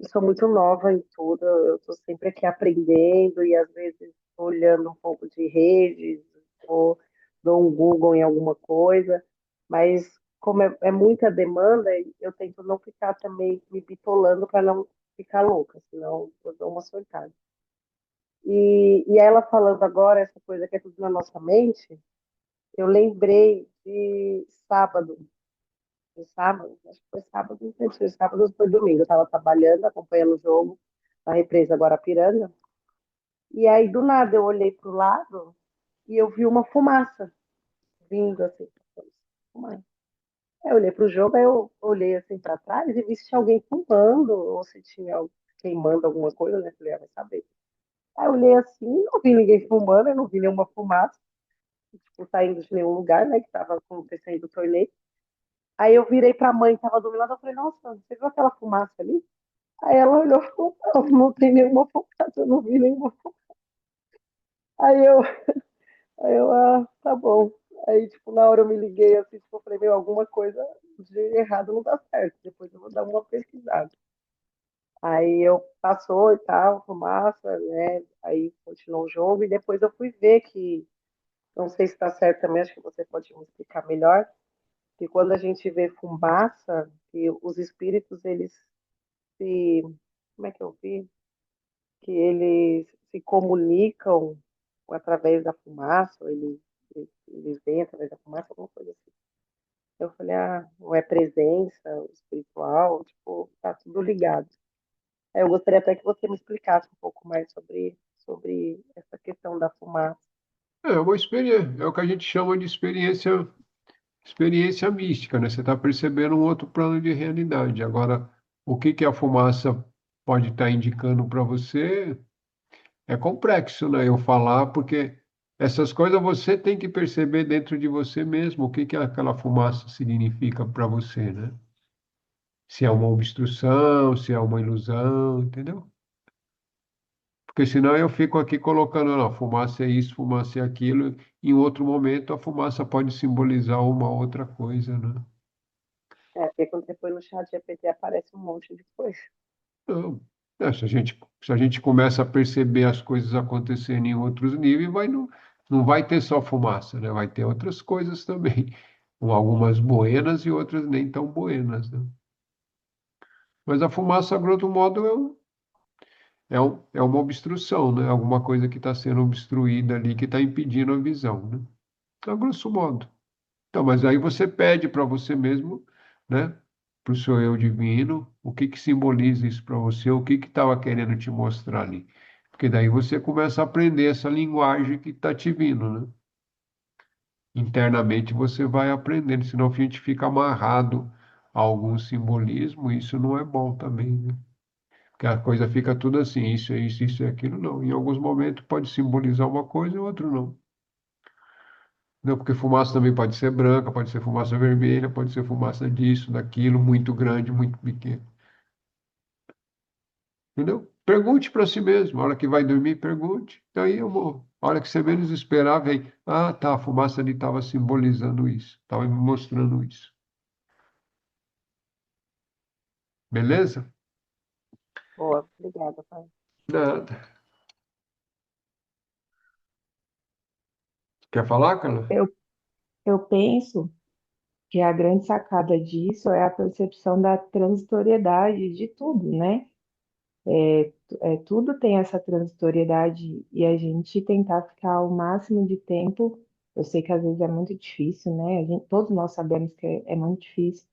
eu sou muito nova em tudo, eu estou sempre aqui aprendendo e às vezes tô olhando um pouco de redes, ou dou um Google em alguma coisa, mas como é muita demanda, eu tento não ficar também me bitolando para não ficar louca, senão eu dou uma surtada. E ela falando agora, essa coisa que é tudo na nossa mente, eu lembrei de sábado, acho que foi sábado, não sei se foi sábado ou foi domingo. Eu estava trabalhando, acompanhando o jogo da represa Guarapiranga, e aí do nada eu olhei para o lado e eu vi uma fumaça vindo assim. Fumaça. Aí eu olhei para o jogo, aí eu olhei assim para trás e vi se tinha alguém fumando ou se tinha queimando alguma coisa, né? Falei, vai saber. Aí eu olhei assim, não vi ninguém fumando, eu não vi nenhuma fumaça, tipo, saindo de nenhum lugar, né? Que estava acontecendo o torneio. Aí eu virei para a mãe que estava do meu lado, eu falei, nossa, você viu aquela fumaça ali? Aí ela olhou e falou, não, não tem nenhuma fumaça, eu não vi nenhuma fumaça. Aí eu, tá bom. Aí, tipo, na hora eu me liguei assim, tipo, eu falei, meu, alguma coisa de errado não dá certo. Depois eu vou dar uma pesquisada. Aí eu passou e tal, fumaça, né? Aí continuou o jogo e depois eu fui ver que, não sei se está certo também, acho que você pode me explicar melhor, que quando a gente vê fumaça, que os espíritos, eles se, como é que eu vi? Que eles se comunicam através da fumaça, eles vêm através da fumaça, alguma coisa assim. Eu falei, ah, não é presença espiritual, tipo, tá tudo ligado. Eu gostaria até que você me explicasse um pouco mais sobre essa questão da fumaça. É uma experiência, é o que a gente chama de experiência mística, né? Você está percebendo um outro plano de realidade. Agora, o que que a fumaça pode estar indicando para você é complexo, né? Eu falar, porque essas coisas você tem que perceber dentro de você mesmo, o que que aquela fumaça significa para você, né? Se é uma obstrução, se é uma ilusão, entendeu? Porque senão eu fico aqui colocando, não, fumaça é isso, fumaça é aquilo. Em outro momento, a fumaça pode simbolizar uma outra coisa, né? É, porque quando você põe no chat GPT aparece um monte de coisa. Não. É, se a gente começa a perceber as coisas acontecendo em outros níveis, não vai ter só fumaça, né? Vai ter outras coisas também. Com algumas buenas e outras nem tão buenas, né? Mas a fumaça, a grosso modo, é uma obstrução, né? Alguma coisa que está sendo obstruída ali, que está impedindo a visão, né? A grosso modo. Então, mas aí você pede para você mesmo, né? Para o seu eu divino, o que que simboliza isso para você, o que que estava querendo te mostrar ali. Porque daí você começa a aprender essa linguagem que está te vindo, né? Internamente você vai aprendendo, senão a gente fica amarrado a algum simbolismo, e isso não é bom também, né? Porque a coisa fica tudo assim, isso é aquilo, não. Em alguns momentos pode simbolizar uma coisa e outro não. Não, porque fumaça também pode ser branca, pode ser fumaça vermelha, pode ser fumaça disso, daquilo, muito grande, muito pequeno. Entendeu? Pergunte para si mesmo. A hora que vai dormir, pergunte. Daí eu vou. A hora que você menos esperar, vem. Ah, tá, a fumaça ali estava simbolizando isso, estava me mostrando isso. Beleza? Boa, obrigada, pai. Nada. Quer falar, Carla? Eu, eu penso que a grande sacada disso é a percepção da transitoriedade de tudo, né? Tudo tem essa transitoriedade e a gente tentar ficar o máximo de tempo, eu sei que às vezes é muito difícil, né? Todos nós sabemos que é muito difícil,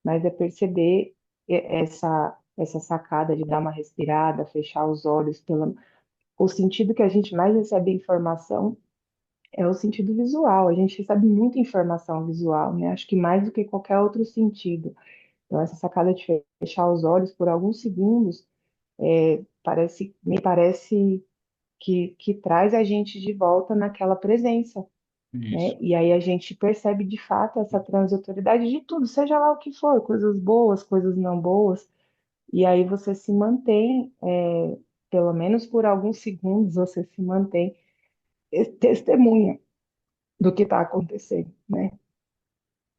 mas é perceber essa sacada de dar uma respirada, fechar os olhos, o sentido que a gente mais recebe informação é o sentido visual. A gente recebe muita informação visual, né? Acho que mais do que qualquer outro sentido. Então, essa sacada de fechar os olhos por alguns segundos me parece que traz a gente de volta naquela presença, Isso. né? E aí a gente percebe de fato essa transitoriedade de tudo, seja lá o que for, coisas boas, coisas não boas. E aí você se mantém, pelo menos por alguns segundos, você se mantém testemunha do que está acontecendo, né?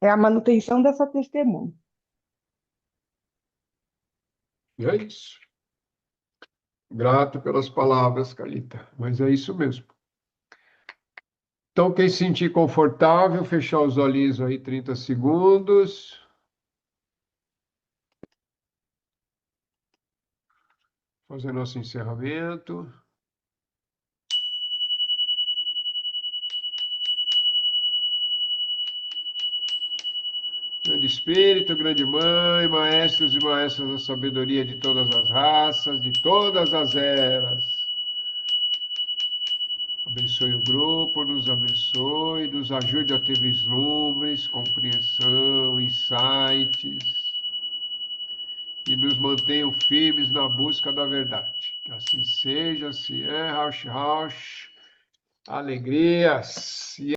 É a manutenção dessa testemunha. É isso. Grato pelas palavras, Carlita, mas é isso mesmo. Então, quem se sentir confortável, fechar os olhinhos aí 30 segundos. Fazer nosso encerramento. Grande Espírito, Grande Mãe, maestros e maestras da sabedoria de todas as raças, de todas as eras. Abençoe o grupo, nos abençoe, nos ajude a ter vislumbres, compreensão, insights, e nos mantenham firmes na busca da verdade. Que assim seja, se é, Rausch, alegrias.